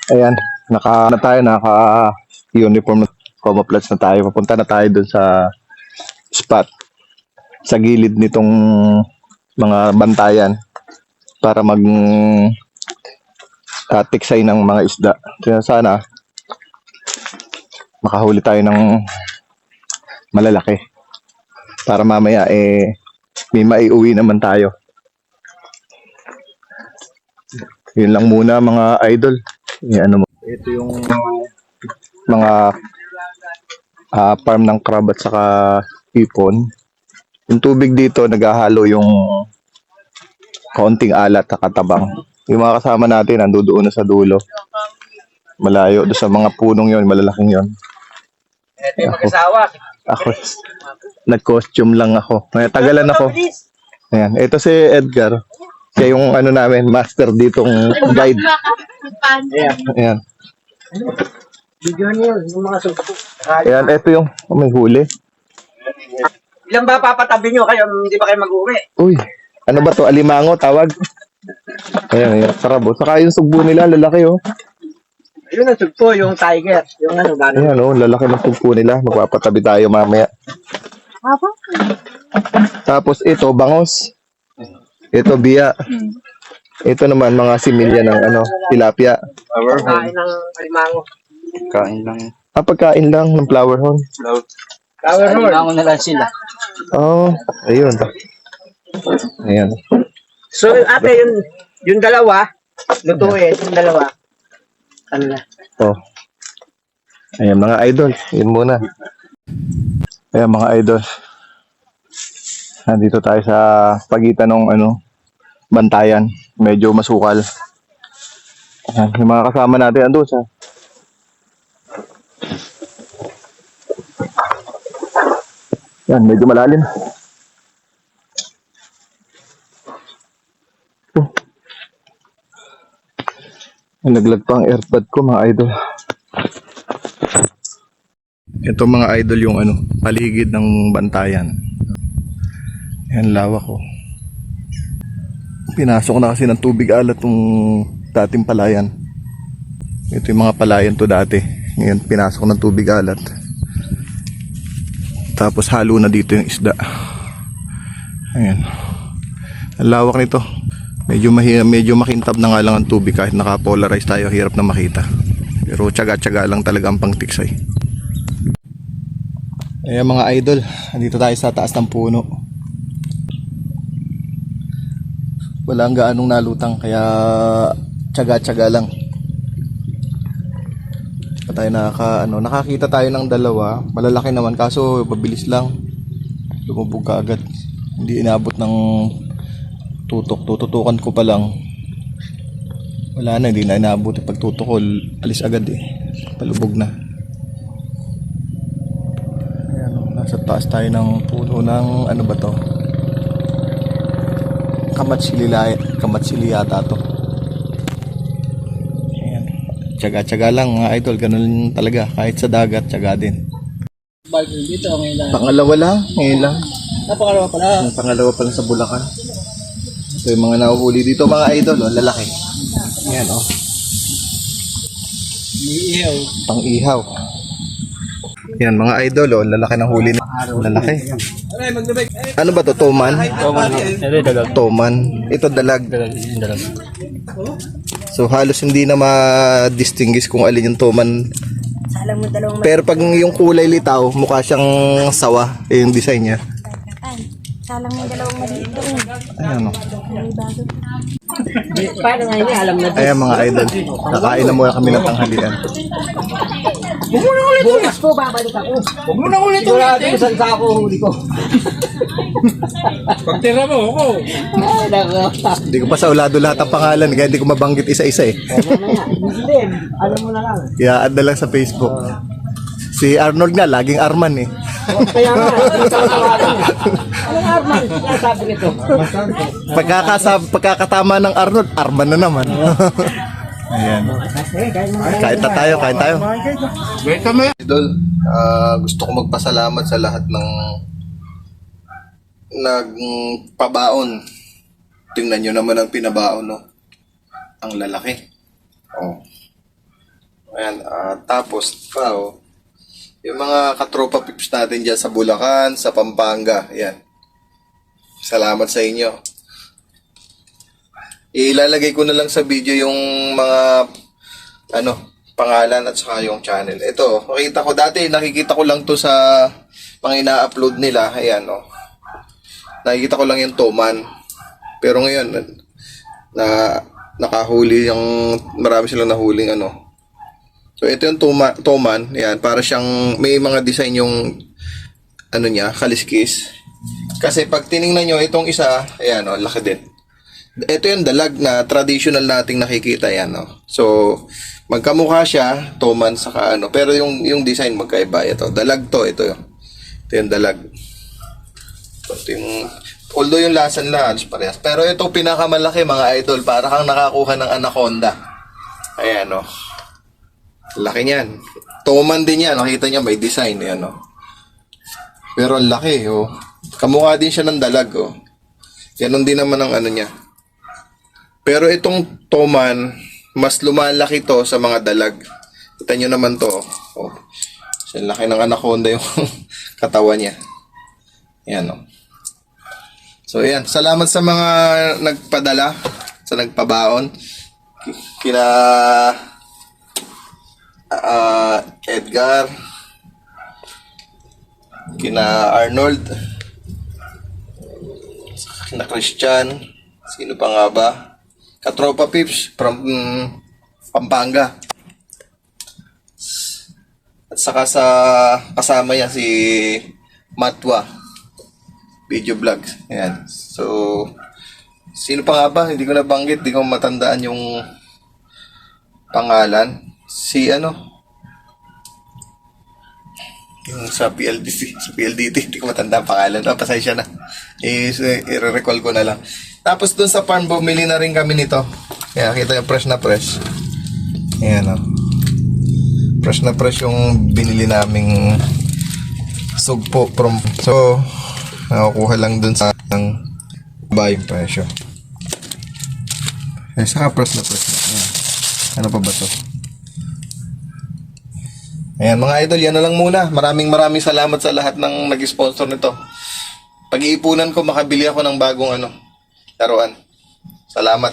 Ayan, naka-uniform camouflage na tayo. Papunta na tayo dun sa spot sa gilid nitong mga bantayan para mag tiksay ng mga isda. Kaya sana makahuli tayo ng malalaki para mamaya may maiuwi naman tayo. Yun lang muna mga idol. Ito yung mga farm ng crab at saka hipon. Yung tubig dito naghahalo yung kaunting alat at katabang. Yung mga kasama natin nandoon na sa dulo. Malayo doon sa mga punong yon, malalaking yon. Ito yung mag-asawa. Ako, nag-costume lang ako. May tagalan ako. Ayan, ito si Edgar. Siya yung namin, master ditong guide. Ayan. Video niyo, yung mga sugpo. Ayan, ito yung may huli. Ilan ba papatabi nyo kayo? Hindi ba kayo mag-uwi? Uy, ano ba to? Alimango tawag? Ayan, ayan. Sarap. Saka yung sugbo nila, lalaki oh. Yun ang sugpo, yung tiger. Yung gano'n. Ayan oh, lalaki ng sugbo nila. Magpapatabi tayo mamaya. Tapos ito, bangos. Ito, biya. Ito naman, mga similya ng tilapia. Kain ng alimango. Kain lang. Pagkain lang ng flower horn. Flower horn. Alimango na lang sila. Oh, ayun. Ayan. So, ate, yung dalawa, lutuin, yung dalawa. Ano na? Oh. Ayan mga idol, yun muna. Ayan mga idol. Nandito tayo sa pagitan ng bantayan. Medyo masukal. Ayan, yung mga kasama natin andun sa yan, medyo malalim. Naglag pa ang airpod ko mga idol. Ito mga idol yung paligid ng bantayan. Yan lawak ko. Pinasok na kasi ng tubig alat tong dating palayan. Ito yung mga palayan to dati. Ngayon pinasok ng tubig alat. Tapos halo na dito yung isda. Ayan. Ang lawak nito. Medyo makintab na nga lang ang tubig kahit naka-polarize tayo, hirap na makita. Pero tsaga-tsaga lang talaga ang pangtiksay. Ayan mga idol, andito tayo sa taas ng puno. Wala ang gaanong nalutang kaya tsaga-tsaga lang. Tayo nakakita tayo ng dalawa, malalaki naman kaso mabilis lang. Lumubog ka agad. Hindi inabot ng tutukan ko pa lang. Wala na, hindi na inaabot. Pag tutok ko, alis agad palubog na. Ayan, nasa taas tayo ng puno ng ano ba to? Kamatsili yata to. Ayan. Tsaga-tsaga lang mga idol, ganun talaga. Kahit sa dagat, tsaga din. Dito, ngayon lang. Pangalawa lang, ngayon lang. Napakalawa pala. Pangalawa pa lang sa Bulacan. Ito yung mga nahuhuli dito mga idol, lalaki. Ayan Iihaw. Pang ihaw. Yan mga idol, lalaki ng huli na. Lalaki. Ano ba to? Toman? Toman. Ito dalag. So halos hindi na ma-distinguish kung alin yung toman. Pero pag yung kulay litaw, mukha siyang sawa, yung design niya. Salang may dalawang maliit doon. Ayan Paano nga yun? Alam na. Ayan mga idol, nakain na muna kami ng tanghalian. Bukas po, babalik ako. Huwag mo na ulit ulit. Sigurado yung saan sa ako huli ko. Pagtira mo ako. Ay, nako. Hindi ko pa saulado lahat ang pangalan, kaya hindi ko mabanggit isa-isa Hindi, alam mo na lang. I-add na lang sa Facebook. Si Arnold nga, laging Arman Kaya nga, anong Arman? Kaya sabi nito. Pagkakatama ng Arnold, Arman na naman. Ayan. Kain tayo. Idol, gusto ko magpasalamat sa lahat ng nagpabaon. Tingnan nyo naman ang pinabaon, no? Ang lalaki. Oh. Ayan, tapos pa, yung mga katropa pips natin dyan sa Bulacan, sa Pampanga. Ayan. Salamat sa inyo. Ilalagay ko na lang sa video yung mga pangalan at saka yung channel. Ito, makita ko dati, nakikita ko lang to sa mga ina-upload nila. Ayan, nakikita ko lang yung Toman. Pero ngayon, nakahuli yung, marami silang nahuling So, ito yung Toman. Ayan, para siyang, may mga design yung, niya, kaliskis. Kasi pag tiningnan nyo, itong isa, ayan, laki din. Ito yung dalag na traditional nating nakikita, yan, So, magkamukha siya, Toman, saka pero yung design magkaiba. Ito, dalag to, ito yung dalag. Ito yung, although yung lasa nila, halos parehas. Pero ito, pinakamalaki, mga idol, para kang nakakuha ng anaconda. Ayan, laki niyan. Toman din yan. Nakita niya may design. Yan, pero ang laki. Kamukha din siya ng dalag. Ganon din naman ang niya. Pero itong Toman, mas lumalaki to sa mga dalag. Kita nyo naman to. Ang laki ng anaconda yung katawan niya. Yan. So, ayan. Salamat sa mga nagpadala. Sa nagpabaon. Kina Edgar, kina Arnold, kina Christian, sino pa nga ba? Katropa Pips from Pampanga. At saka sa kasama niya si Matwa Video Vlogs. Ayan. So, sino pa nga ba? Hindi ko nabanggit, hindi ko matandaan yung pangalan. Si yung sa PLDT, hindi ko matanda ang pangalan. Pasensya na. I-recall ko na lang. Tapos dun sa farm, bumili na rin kami nito. Kaya kita yung fresh na fresh. Ayan, fresh na fresh yung binili naming sugpo from. So, nakukuha lang dun sa buying presyo. Saka fresh na fresh na. Ayan. Ano pa ba to? Ayan mga idol, yan na lang muna. Maraming salamat sa lahat ng nag-sponsor nito. Pag-iipunan ko, makabili ako ng bagong laruan. Salamat.